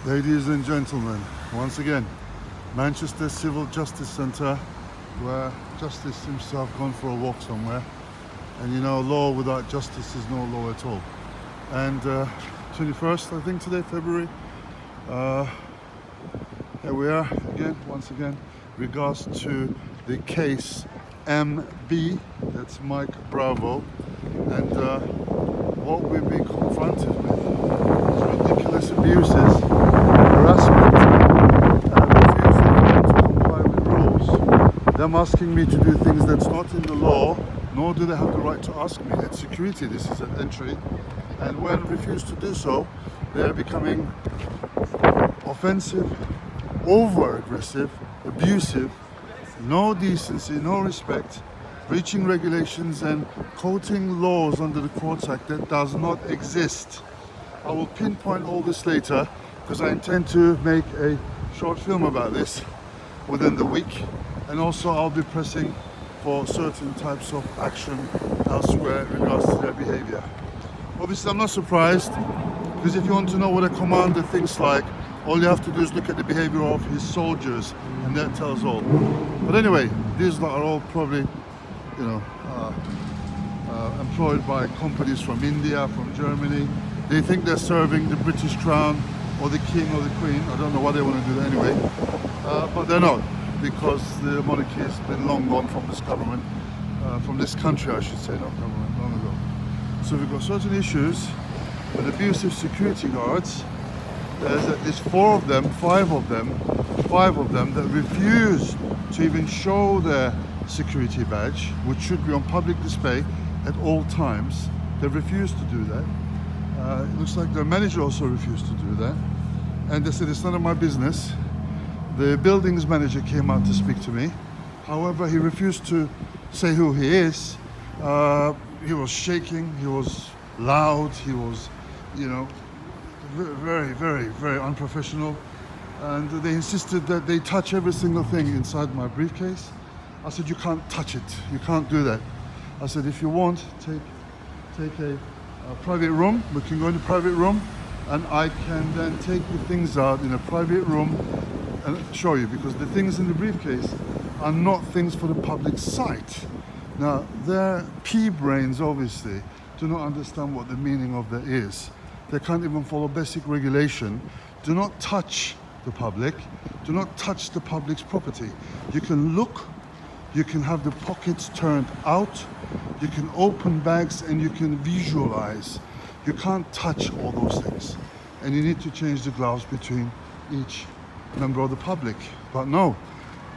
Ladies and gentlemen, once again, Manchester Civil Justice Centre, where justice seems to have gone for a walk somewhere. And you know, law without justice is no law at all. And 21st, I think today, February, here we are again, once again, regards to the case MB, that's Mike Bravo, and what we've been confronted with is ridiculous abuses, harassment, refusal to comply with rules, them asking me to do things that's not in the law, nor do they have the right to ask me. It's security, this is an entry, and when refused to do so, they're becoming offensive, over-aggressive, abusive, no decency, no respect, breaching regulations and quoting laws under the Courts Act that does not exist. I will pinpoint all this later because I intend to make a short film about this within the week, and also I'll be pressing for certain types of action elsewhere in regards to their behavior. Obviously I'm not surprised, because if you want to know what a commander thinks like, all you have to do is look at the behavior of his soldiers, and that tells all. But anyway, these are all probably, you know, employed by companies from India, from Germany. They think they're serving the British Crown or the King or the Queen. I don't know why they want to do that anyway, but they're not, because the monarchy has been long gone from this government, from this country, I should say, not government, long ago. So we've got certain issues with abusive security guards. There's five of them that refuse to even show their security badge, which should be on public display at all times. They refuse to do that. It looks like their manager also refused to do that. And they said, it's none of my business. The buildings manager came out to speak to me. However, he refused to say who he is. He was shaking, he was loud, he was, you know, very, very, very unprofessional, and they insisted that they touch every single thing inside my briefcase. I said, you can't touch it, you can't do that. I said, if you want, take a private room, we can go in the private room, and I can then take the things out in a private room and show you, because the things in the briefcase are not things for the public sight. Now, their pea brains obviously do not understand what the meaning of that is. They can't even follow basic regulation. Do not touch the public. Do not touch the public's property. You can look, you can have the pockets turned out, you can open bags and you can visualize. You can't touch all those things. And you need to change the gloves between each member of the public. But no,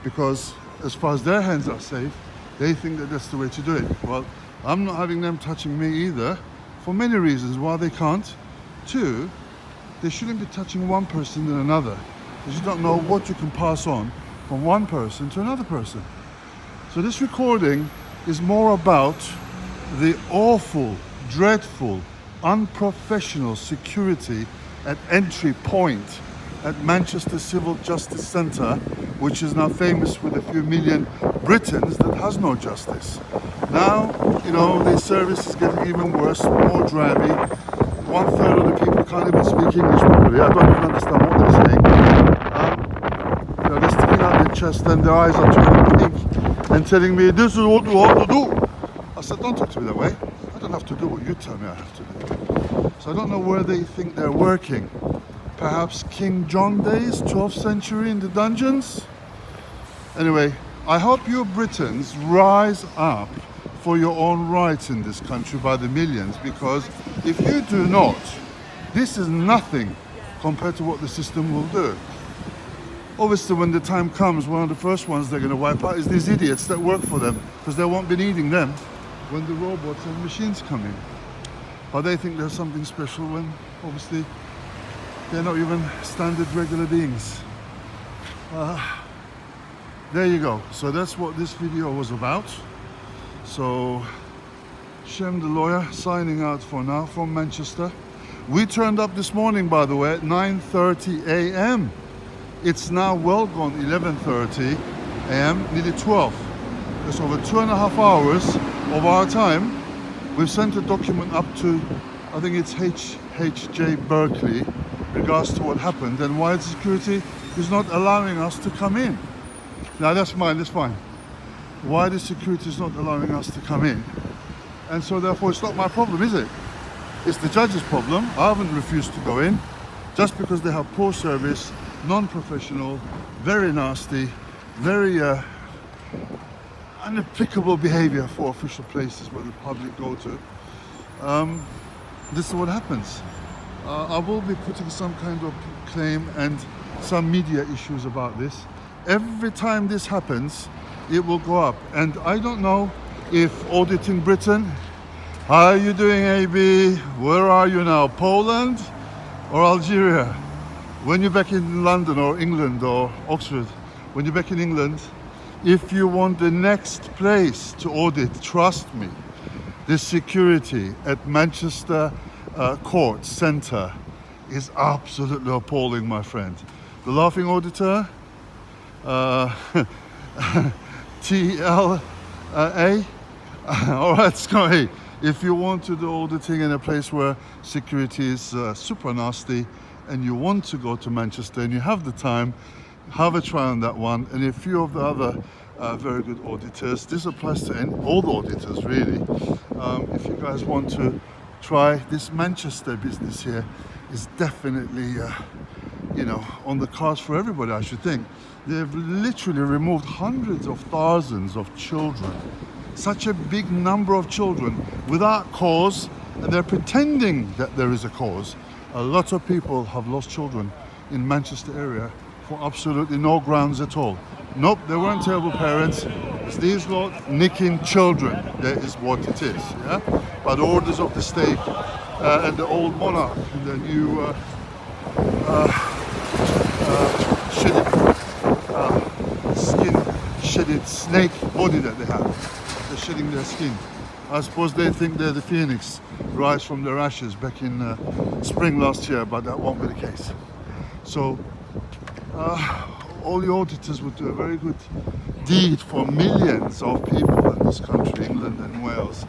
because as far as their hands are safe, they think that that's the way to do it. Well, I'm not having them touching me either, for many reasons why they can't. Two, they shouldn't be touching one person than another, because you don't know what you can pass on from one person to another person. So this recording is more about the awful, dreadful, unprofessional security at entry point at Manchester Civil Justice Centre, which is now famous with a few million Britons, that has no justice. Now, you know, the service is getting even worse, more drabby. 1/3 of the people can't even speak English properly. I don't even understand what they're saying. You know, they're sticking out their chest and their eyes are turning pink and telling me, this is what you have to do. I said, don't talk to me that way. I don't have to do what you tell me I have to do. So I don't know where they think they're working. Perhaps King John days, 12th century in the dungeons? Anyway, I hope you Britons rise up for your own rights in this country by the millions, because if you do not, this is nothing compared to what the system will do. Obviously, when the time comes, one of the first ones they're going to wipe out is these idiots that work for them, because they won't be needing them when the robots and machines come in. But they think there's something special when obviously they're not even standard regular beings. There you go. So that's what this video was about. So, Shem the lawyer signing out for now from Manchester. We turned up this morning, by the way, at 9:30 a.m. It's now well gone 11:30 a.m., nearly 12. That's over 2.5 hours of our time. We've sent a document up to, I think it's HJ Berkeley, regards to what happened, then why the security is not allowing us to come in. Now that's fine. Why the security is not allowing us to come in? And so therefore it's not my problem, is it? It's the judge's problem. I haven't refused to go in just because they have poor service, non-professional, very nasty, very unapplicable behavior for official places where the public go to. This is what happens. I will be putting some kind of claim and some media issues about this. Every time this happens, it will go up. And I don't know if auditing Britain, how are you doing, AB? Where are you now? Poland or Algeria? When you're back in London or England or Oxford, when you're back in England, if you want the next place to audit, trust me, the security at Manchester Court Centre is absolutely appalling, my friend. The laughing auditor, TLA. All right, Scotty. If you want to do auditing in a place where security is super nasty and you want to go to Manchester and you have the time, have a try on that one. And a few of the other very good auditors, this applies to all the auditors really. If you guys want to try this Manchester business here, is definitely on the cards for everybody, I should think. They've literally removed hundreds of thousands of children, such a big number of children without cause, and they're pretending that there is a cause. A lot of people have lost children in Manchester area for absolutely no grounds at all. Nope, they weren't terrible parents. It's these lot nicking children. That is what it is, yeah? By the orders of the state and the old monarch, the new shedded snake body that they have. They're shedding their skin. I suppose they think they're the phoenix, rise from their ashes back in spring last year, but that won't be the case. So all the auditors would do a very good deed for millions of people in this country, England and Wales,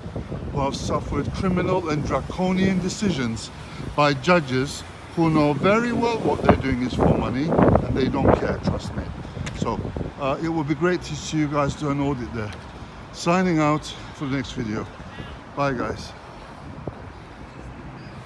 who have suffered criminal and draconian decisions by judges who know very well what they're doing is for money and they don't care, trust me. So it would be great to see you guys do an audit there. Signing out for the next video. Bye guys.